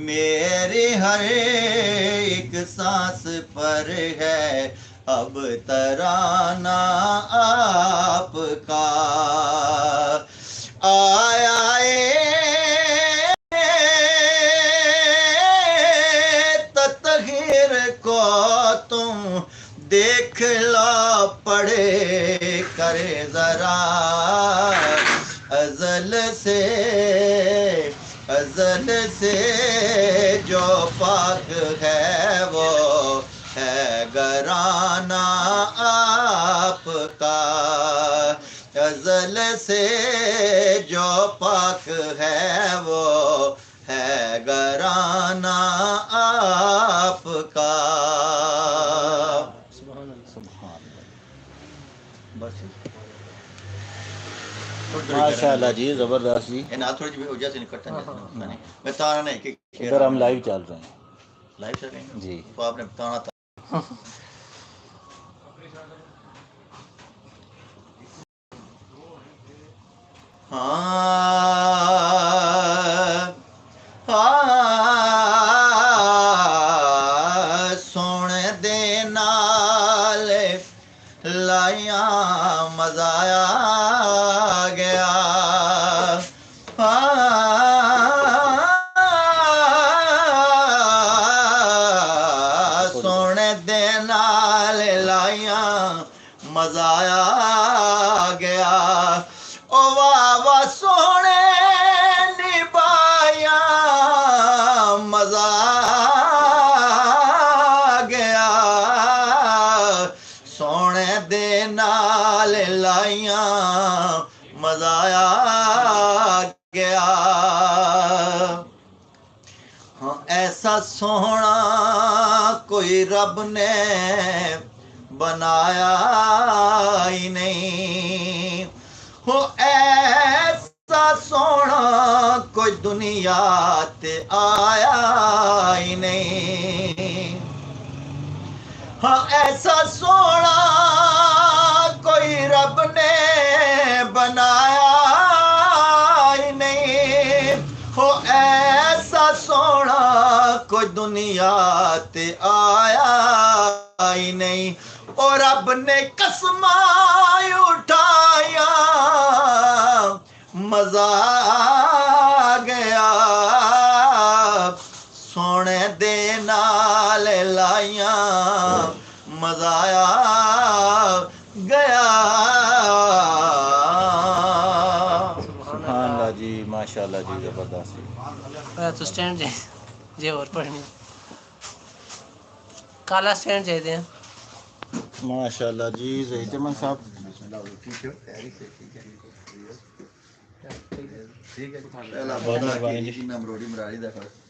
मेरी हर एक सांस पर है अब तराना आपका। आया ततहीर को तुम देख लो पढ़े करे जरा, अजल से जो पाक है वो है घराना आपका। अजल से जो पाक है वो है घराना आपका। बस माशाल्लाह जी, जबरदस्त जी। ना थोड़ी जी वजह से निकलता नहीं, मैं तारा नहीं कि इधर हम लाइव चल रहे हैं। लाइव चल रहे हैं जी, तो आपने बताना था। सोने दे नाल लाइया मजाया गया। सोने दे नाल लाइया मजाया गया। ओ वाह वाह सोने निभाया मजा गया। सोने दे नाल लाइया मजाया गया। हाँ ऐसा सोहना कोई रब ने बनाया ही नहीं हो। ऐसा सोना कोई दुनिया ते आया ही नहीं। हाँ ऐसा सोना कोई रब ने बनाया ही नहीं हो। ऐसा सोना कोई दुनिया ते आया ही नहीं। और रब ने कसमा उठाया मजा आ गया। सोने दे नाल लाइया मजाया गया। सुभान जी, माशाल्लाह जी, जबरदस्त जी। तो स्टैंड जे और पढ़नी काला स्टैंड चाहिए हैं। माशाल्लाह जी, सही चमन साहब।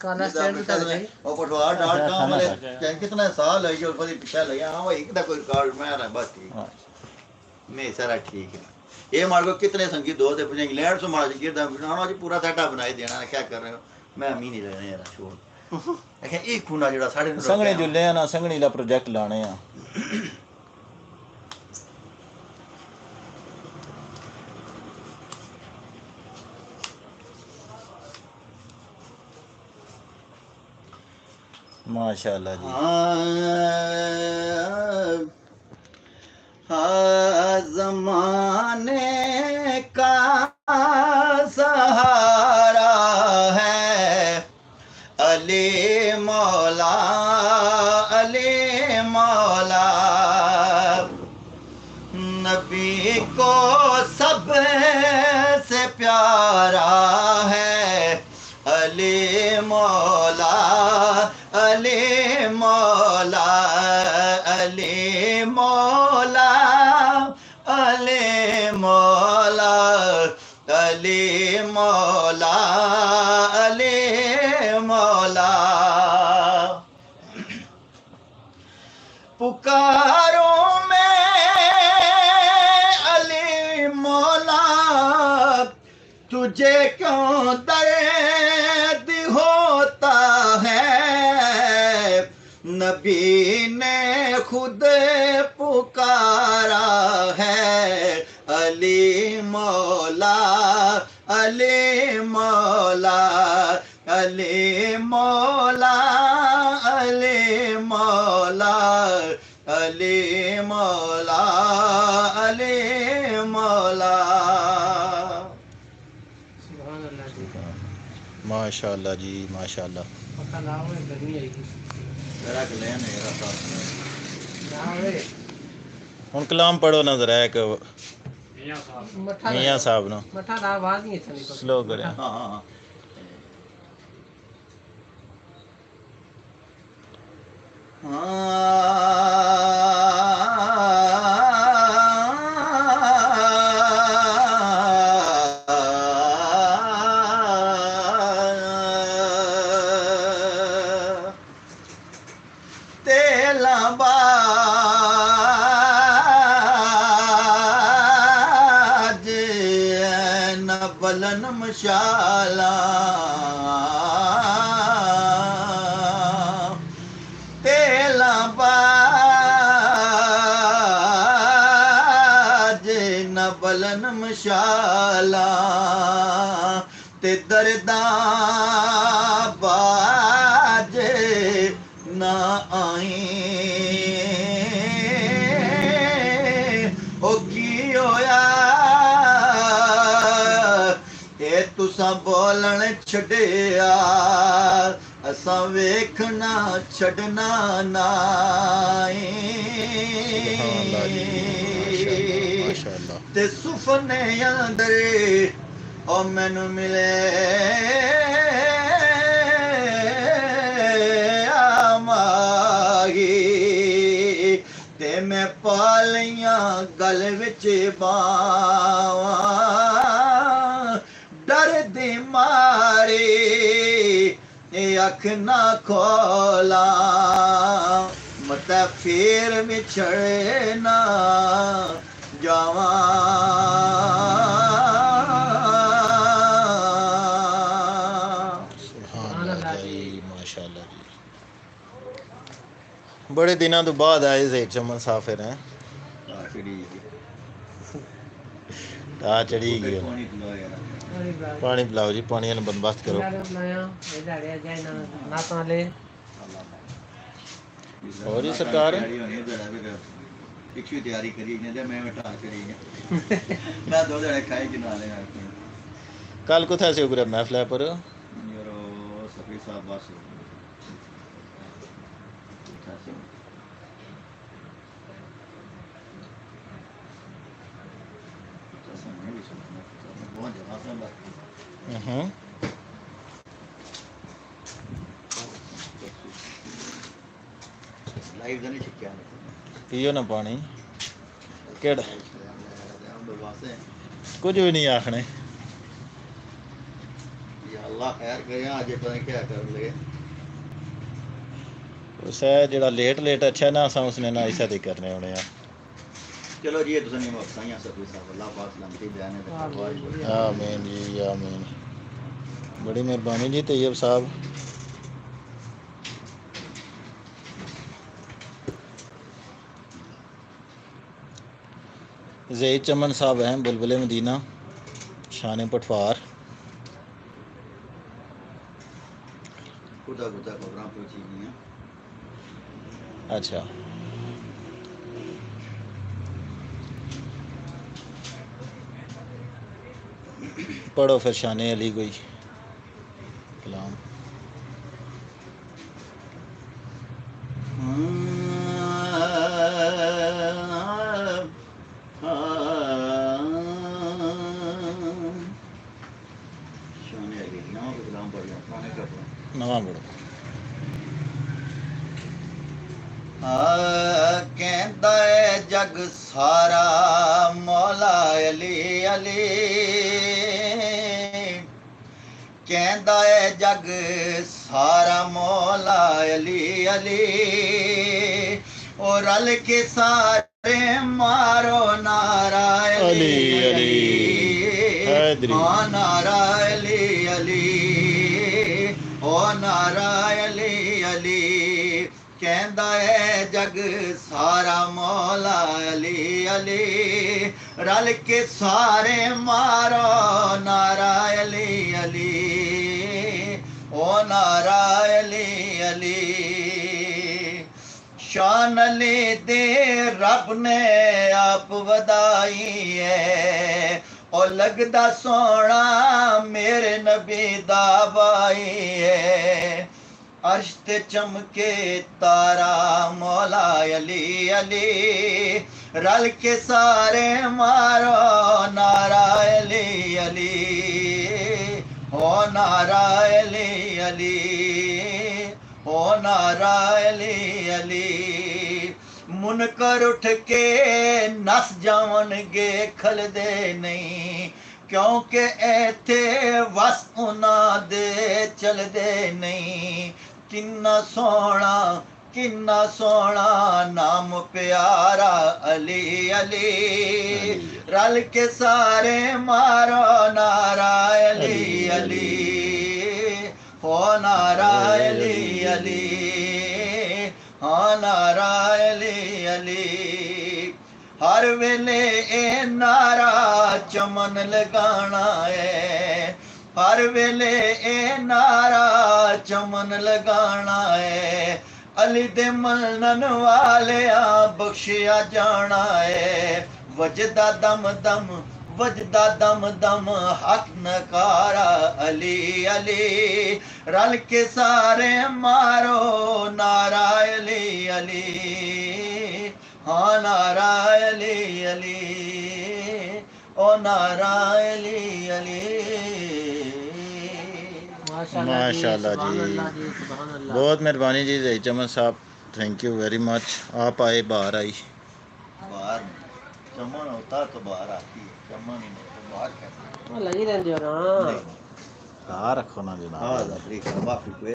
काला स्टैंड उठा दे और पटवार डाल का वाले कितना साल है जो बड़ी पीछे लगे। हां भाई एक कोई कार्ड में आ रहा बस ठीक मैं सारा ठीक है। ये मार को कितने संगीत दो थे पुणे इंग्लैंड से मार गिरदा बनाना जी पूरा सेटअप बनाई देना क्या कर रहे हो। मैं अमी नहीं लेने यार छोड़ अच्छा एक खूना जेड़ा साढ़े संगणी जो ले ना संगणी दा प्रोजेक्ट लाने आ। माशाल्लाह जी। ज़माने का सहारा है अली मौला अली मौला। नबी को सब से प्यारा है अली मौला अली मौला अली मौला अली मौला अली मौला अली मौला। पुकारो में अली मौला तुझे क्यों दर्द होता है। नबी ने खुद पुकारा है अली मौला अली मौला अली मौला अली मौला अली मौला अली मौला। सुभान अल्लाह जी। माशाल्लाह जी माशाल्लाह। पक्का लाओ है, गर्मी आएगी। जरा के लेन मेरा साथ लाओ है। हुन कलाम पढ़ो ना जरा एक मठा मियां साहब ना मठा दा आवाज नहीं अच्छा निकल। स्लो करे। हाँ हाँ हाँ। बलन मशाला तेला बाज न बलन मशाला ते दर्दा बाज न आई ओ की होया तुसा बोलण छड़िया असा वेखना छड़ना नाई ते सुफने अंदर ओ मैनू मिले आमागी ते मैं पालियां गल विच बावा डर दे मारे अख ना खोला मत फिर बिछड़े ना जावा। माशाल्लाह जी बड़े दिनों तो बाद आए ज़हीर चमन साफिर हैं। चढ़ी गई पानी पिलाओ जी पानी का बंदोबस्त करो। और जी सरकार तैयारी करी मैं बैठा करी मैं दो जने खाए कि ना ले कल कुत्थे से उगरे महफिल पर यारो सफी साहब बस लाइव नहीं छिक्या पियो ना पानी केड़ा कुछ भी नहीं आखने अल्लाह खैर करे आज पता नहीं क्या कर ले उस जेड़ा लेट लेट अच्छा ना असा उसने ना ऐसा दे करने होने आ। चलो जी तुम नहीं मौका सब अल्लाह पाक सलामती बयान है। आमीन जी आमीन बड़ी मेहरबानी जी तैयब साहब। ज़हीर चमन साहब हैं बुलबुल मदीना शान पटवार। खुदा खुदा खबरां पहुंची गई। अच्छा पढ़ो फिर शान अली कोई कलाम। नवा पढ़ो कहता है जग सारा मौला अली अली कहता है जग सारा मौला अली अली और रल के सारे मारो नारा अली अली नारा अली अली ओ नारा अली अली कहता है जग सारा मौला अली अली रल के सारे मारो नारा अली अली ओ हो नारा अली अली शान अली दे रब ने आप वदाई है और लगदा सोना मेरे नबी दा भाई है अर्श ते चमके तारा मौला अली अली रल के सारे मारो नारा अली अली हो नारा अली अली हो नारा अली अली मुनकर उठ के नस जावणगे खलदे नहीं क्योंकि ऐथे वस उन्हां दे चलदे नहीं किन्ना सोहना नाम प्यारा अली अली रल के सारे मारो नारा अली अली हो नारा अली अली हाँ नारा अली अली हर वेले ए नारा चमन लगाना है हर वेले ए नारा चमन लगाना है अली दे मनन वाले बख्शिया जाना है वजदा दम दम वजदा दम दम हक नकारा अली अली रल के सारे मारो नारा अली अली हाँ नारा अली अली ओ नारा अली अली माशाल्लाह जी बहुत मेहरबानी जी ज़ही चमन साहब थैंक यू वेरी मच आप आए बाहर आई बाहर चमन होता तो बाहर आती है चमन ही नहीं तो बाहर कैसे लगी रहती हो ना कहाँ रखो ना जनाब हाँ माफी